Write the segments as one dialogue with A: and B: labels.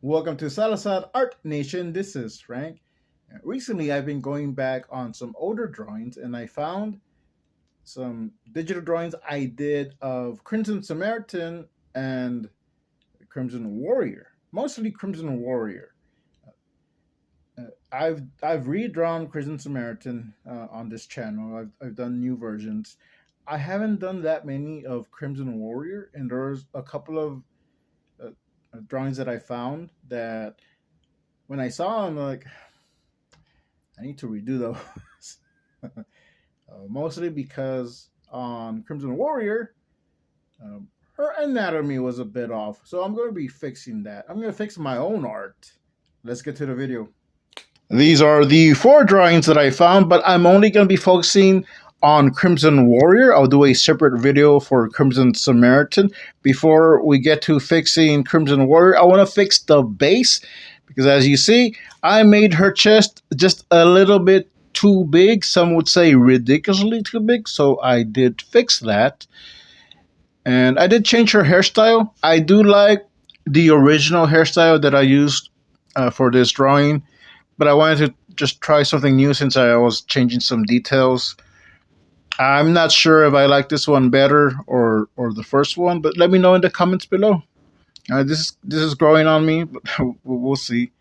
A: Welcome to Salazar Art Nation. This is Frank. Recently, I've been going back on some older drawings and I found some digital drawings I did of Crimson Samaritan and Crimson Warrior, mostly Crimson Warrior. I've redrawn Crimson Samaritan on this channel. I've done new versions. I haven't done that many of Crimson Warrior, and there's a couple of uh, drawings that I found that when I saw them, like I need to redo those. Mostly because on Crimson Warrior, her anatomy was a bit off. So I'm going to be fixing that. I'm going to fix my own art. Let's get to the video. These are the four drawings that I found, but I'm only going to be focusing on Crimson Warrior. I'll do a separate video for Crimson Samaritan. Before we get to fixing Crimson Warrior, I want to fix the base because as you see, I made her chest just a little bit too big. Some would say ridiculously too big, so I did fix that. And I did change her hairstyle. I do like the original hairstyle that I used for this drawing, but I wanted to just try something new since I was changing some details. I'm not sure if I like this one better or the first one, but let me know in the comments below. This is growing on me, but we'll see.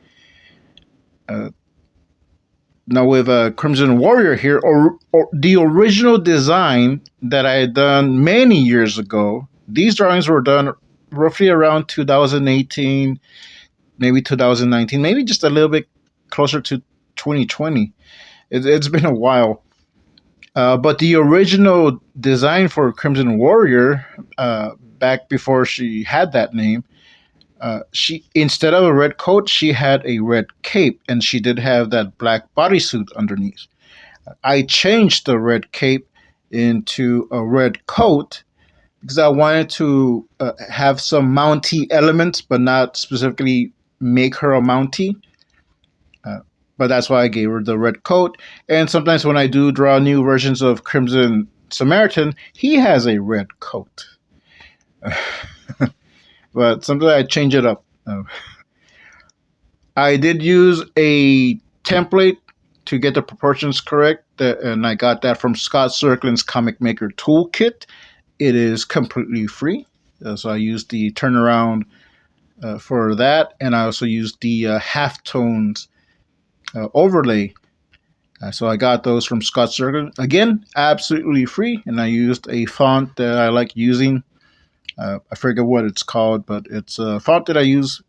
A: Now with Crimson Warrior here, or the original design that I had done many years ago, these drawings were done roughly around 2018, maybe 2019, maybe just a little bit closer to 2020. It's been a while. But the original design for Crimson Warrior, back before she had that name, she instead of a red coat, she had a red cape, and she did have that black bodysuit underneath. I changed the red cape into a red coat because I wanted to have some Mountie elements, but not specifically make her a Mountie. But that's why I gave her the red coat. And sometimes when I do draw new versions of Crimson Samaritan, he has a red coat. But sometimes I change it up. I did use a template to get the proportions correct, and I got that from Scott Circlin's Comic Maker Toolkit. It is completely free. So I used the turnaround for that, and I also used the halftones overlay. So I got those from Scott Circle. Again, absolutely free, and I used a font that I like using. I forget what it's called, but it's a font that I use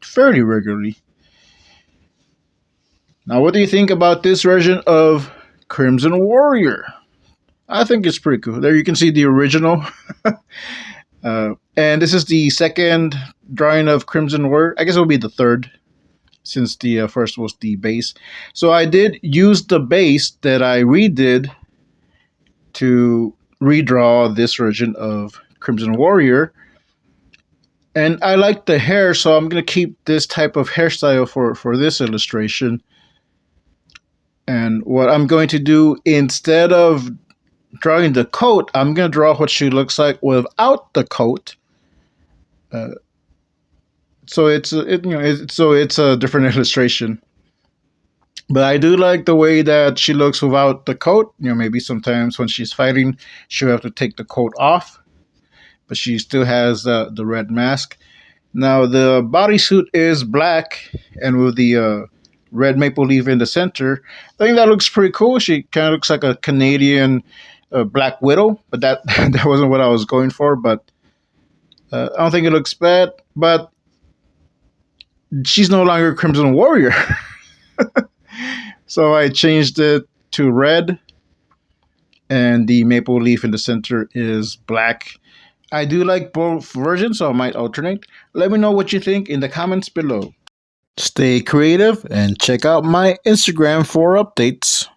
A: fairly regularly. Now, what do you think about this version of Crimson Warrior? I think it's pretty cool. There you can see the original. And this is the second drawing of Crimson Warrior. I guess it will be the third, since the first was the base. So I did use the base that I redid to redraw this version of Crimson Warrior. And I like the hair, so I'm going to keep this type of hairstyle for this illustration. And what I'm going to do, instead of drawing the coat, I'm going to draw what she looks like without the coat. So it's a different illustration. But I do like the way that she looks without the coat. Maybe sometimes when she's fighting, she'll have to take the coat off, but she still has the red mask. Now the bodysuit is black and with the red maple leaf in the center. I think that looks pretty cool. She kind of looks like a Canadian Black Widow, but that that wasn't what I was going for. But I don't think it looks bad. But she's no longer Crimson Warrior. So I changed it to red, and the maple leaf in the center is black. I do like both versions, so I might alternate. Let me know what you think in the comments below. Stay creative and check out my Instagram for updates.